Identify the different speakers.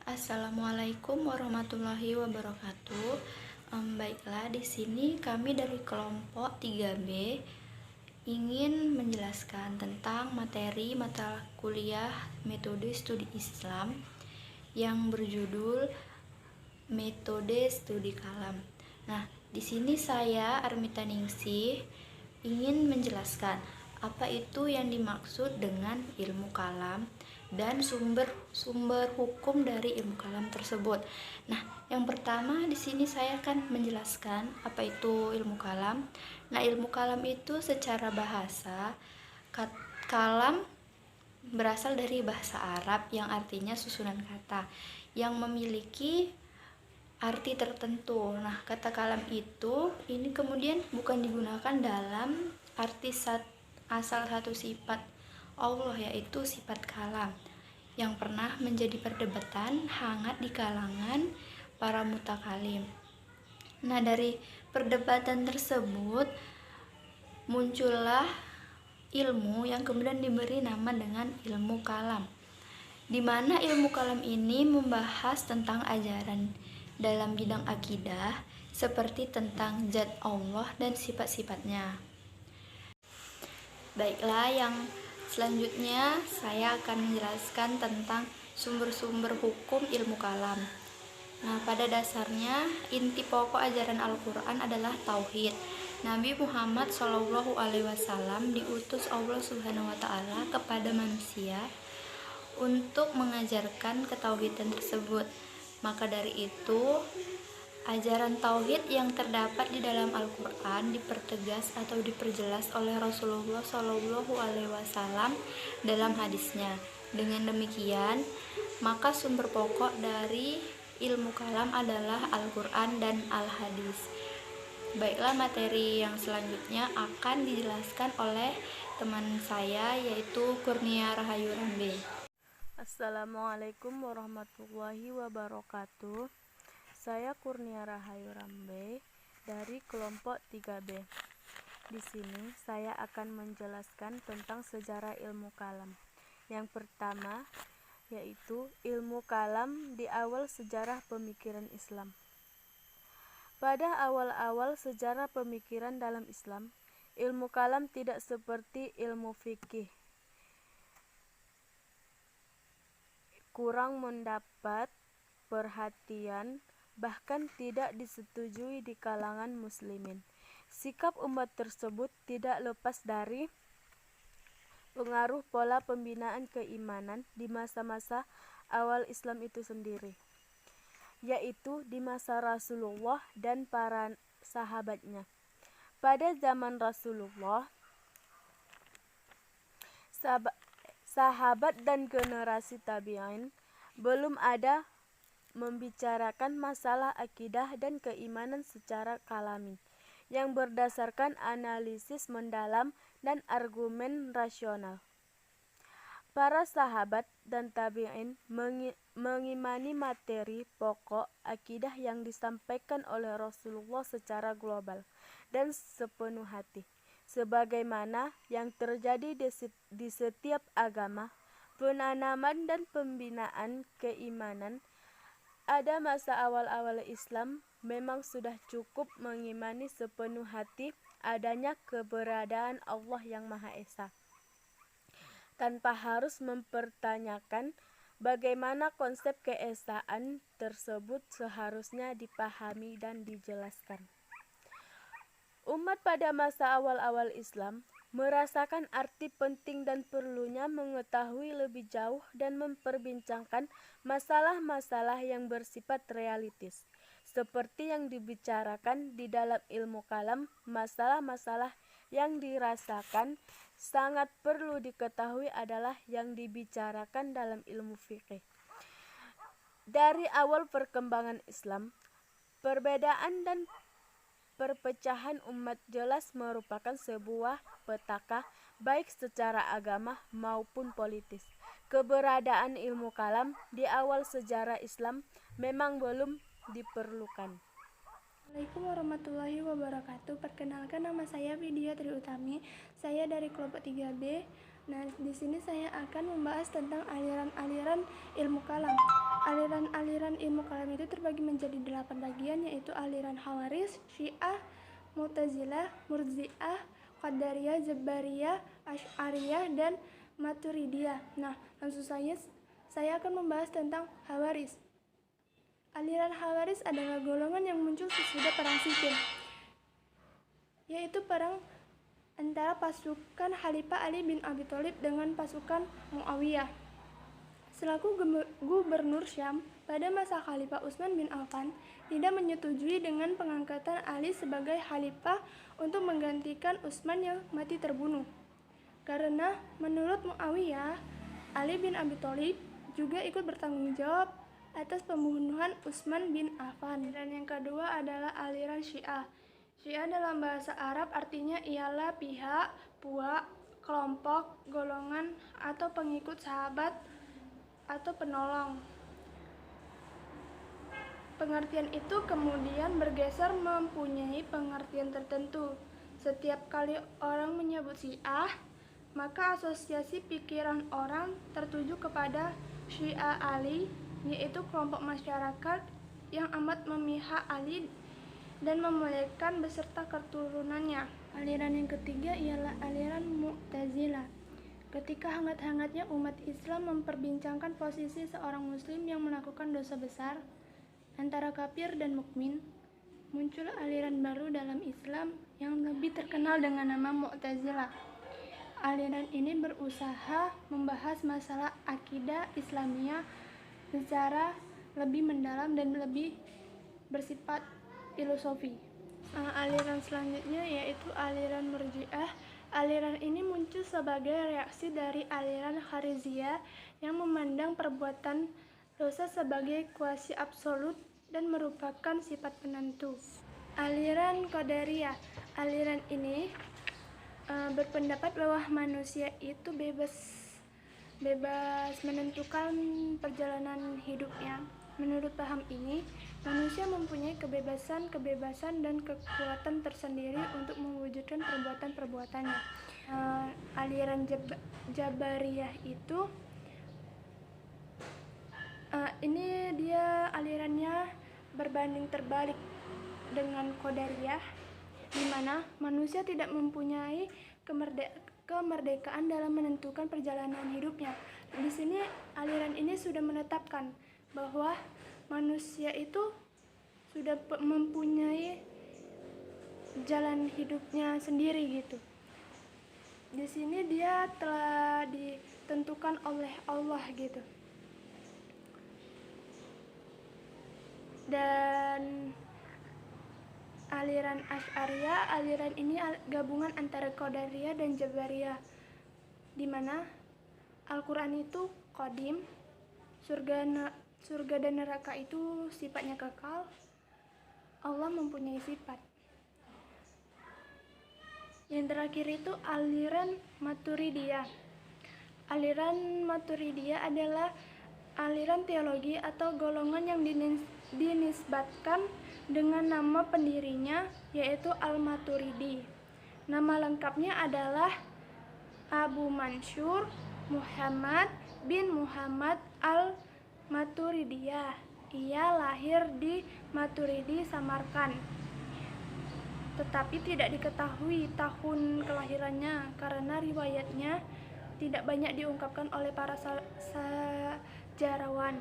Speaker 1: Assalamualaikum warahmatullahi wabarakatuh. Baiklah, di sini kami dari kelompok 3B ingin menjelaskan tentang materi mata kuliah metode studi Islam yang berjudul Metode Studi Kalam. Nah, di sini saya Armita Ningsih ingin menjelaskan apa itu yang dimaksud dengan ilmu kalam dan sumber hukum dari ilmu kalam tersebut. Nah, yang pertama di sini saya akan menjelaskan apa itu ilmu kalam. Nah, ilmu kalam itu secara bahasa kalam berasal dari bahasa Arab yang artinya susunan kata yang memiliki arti tertentu. Nah, kata kalam itu ini kemudian bukan digunakan dalam arti asal satu sifat Allah, yaitu sifat kalam yang pernah menjadi perdebatan hangat di kalangan para mutakalim. Nah, dari perdebatan tersebut muncullah ilmu yang kemudian diberi nama dengan ilmu kalam, di mana ilmu kalam ini membahas tentang ajaran dalam bidang akidah seperti tentang zat Allah dan sifat-sifatnya. Baiklah, yang selanjutnya saya akan menjelaskan tentang sumber-sumber hukum ilmu kalam. Nah, pada dasarnya inti pokok ajaran Al-Quran adalah tauhid. Nabi Muhammad SAW diutus Allah Subhanahu wa Ta'ala kepada manusia untuk mengajarkan ketauhidan tersebut. Maka dari itu, ajaran tauhid yang terdapat di dalam Al-Quran dipertegas atau diperjelas oleh Rasulullah SAW dalam hadisnya. Dengan demikian, maka sumber pokok dari ilmu kalam adalah Al-Quran dan Al-Hadis. Baiklah, materi yang selanjutnya akan dijelaskan oleh teman saya, yaitu Kurnia Rahayu Rambe.
Speaker 2: Assalamualaikum warahmatullahi wabarakatuh. Saya Kurnia Rahayu Rambe dari kelompok 3B. Di sini saya akan menjelaskan tentang sejarah ilmu kalam. Yang pertama yaitu ilmu kalam di awal sejarah pemikiran Islam. Pada awal-awal sejarah pemikiran dalam Islam, ilmu kalam tidak seperti ilmu fikih. Kurang mendapat perhatian, bahkan tidak disetujui di kalangan muslimin. Sikap umat tersebut tidak lepas dari pengaruh pola pembinaan keimanan di masa-masa awal Islam itu sendiri, yaitu di masa Rasulullah dan para sahabatnya. Pada zaman Rasulullah, sahabat dan generasi tabi'in belum ada membicarakan masalah akidah dan keimanan secara kalami yang berdasarkan analisis mendalam dan argumen rasional. Para sahabat dan tabi'in mengimani materi pokok akidah yang disampaikan oleh Rasulullah secara global dan sepenuh hati, sebagaimana yang terjadi di setiap agama. Penanaman dan pembinaan keimanan ada masa awal-awal Islam memang sudah cukup mengimani sepenuh hati adanya keberadaan Allah yang Maha Esa, tanpa harus mempertanyakan bagaimana konsep keesaan tersebut seharusnya dipahami dan dijelaskan. Umat pada masa awal-awal Islam merasakan arti penting dan perlunya mengetahui lebih jauh dan memperbincangkan masalah-masalah yang bersifat realitis, seperti yang dibicarakan di dalam ilmu kalam. Masalah-masalah yang dirasakan sangat perlu diketahui adalah yang dibicarakan dalam ilmu fikih. Dari awal perkembangan Islam, perbedaan dan perpecahan umat jelas merupakan sebuah petaka baik secara agama maupun politis. Keberadaan ilmu kalam di awal sejarah Islam memang belum diperlukan.
Speaker 3: Assalamualaikum warahmatullahi wabarakatuh. Perkenalkan, nama saya Vidya Triutami. Saya dari kelompok 3B Nah, di sini saya akan membahas tentang aliran-aliran ilmu kalam. Aliran-aliran ilmu kalam itu terbagi menjadi 8 bagian, yaitu aliran Khawaris, Syiah, Mu'tazilah, Murji'ah, Qadariyah, Jabariyah, Asy'ariyah, dan Maturidiyah. Nah, langsung saya akan membahas tentang Khawaris. Aliran Khawaris adalah golongan yang muncul sesudah perang Siffin, yaitu perang antara pasukan Khalifah Ali bin Abi Thalib dengan pasukan Muawiyah. Selaku gubernur Syam pada masa Khalifah Utsman bin Affan, tidak menyetujui dengan pengangkatan Ali sebagai khalifah untuk menggantikan Utsman yang mati terbunuh. Karena menurut Muawiyah, Ali bin Abi Thalib juga ikut bertanggung jawab atas pembunuhan Utsman bin Affan. Dan yang kedua adalah aliran Syiah. Syiah dalam bahasa Arab artinya ialah pihak, puak, kelompok, golongan, atau pengikut sahabat atau penolong. Pengertian itu kemudian bergeser mempunyai pengertian tertentu. Setiap kali orang menyebut Syiah, maka asosiasi pikiran orang tertuju kepada Syiah Ali, yaitu kelompok masyarakat yang amat memihak Ali dan memuliakan beserta keturunannya. Aliran yang ketiga ialah aliran Mu'tazilah. Ketika hangat-hangatnya umat Islam memperbincangkan posisi seorang muslim yang melakukan dosa besar antara kafir dan mukmin, muncul aliran baru dalam Islam yang lebih terkenal dengan nama Mu'tazilah. Aliran ini berusaha membahas masalah akidah Islamiyah secara lebih mendalam dan lebih bersifat filosofi. Aliran selanjutnya yaitu aliran Murji'ah. Aliran ini muncul sebagai reaksi dari aliran Khariziyah yang memandang perbuatan dosa sebagai kuasi absolut dan merupakan sifat penentu. Aliran Qadariyah. Aliran ini berpendapat bahwa manusia itu bebas menentukan perjalanan hidupnya. Menurut paham ini, manusia mempunyai kebebasan dan kekuatan tersendiri untuk mewujudkan perbuatan-perbuatannya. Aliran Jabariyah itu, ini dia alirannya berbanding terbalik dengan Qadariyah, di mana manusia tidak mempunyai kemerdekaan dalam menentukan perjalanan hidupnya. Di sini aliran ini sudah menetapkan bahwa manusia itu sudah mempunyai jalan hidupnya sendiri gitu. Di sini dia telah ditentukan oleh Allah gitu. Dan aliran Asy'ariyah, aliran ini gabungan antara Qadariyah dan Jabariyah, di mana Al-Quran itu qadim, surga dan neraka itu sifatnya kekal, Allah mempunyai sifat. Yang terakhir itu aliran Maturidiyah. Aliran Maturidiyah adalah aliran teologi atau golongan yang dinisbatkan dengan nama pendirinya, yaitu Al-Maturidi. Nama lengkapnya adalah Abu Mansur Muhammad bin Muhammad Al-Maturidiyah. Ia lahir di Maturidi, Samarkand, tetapi tidak diketahui tahun kelahirannya karena riwayatnya tidak banyak diungkapkan oleh para sejarawan.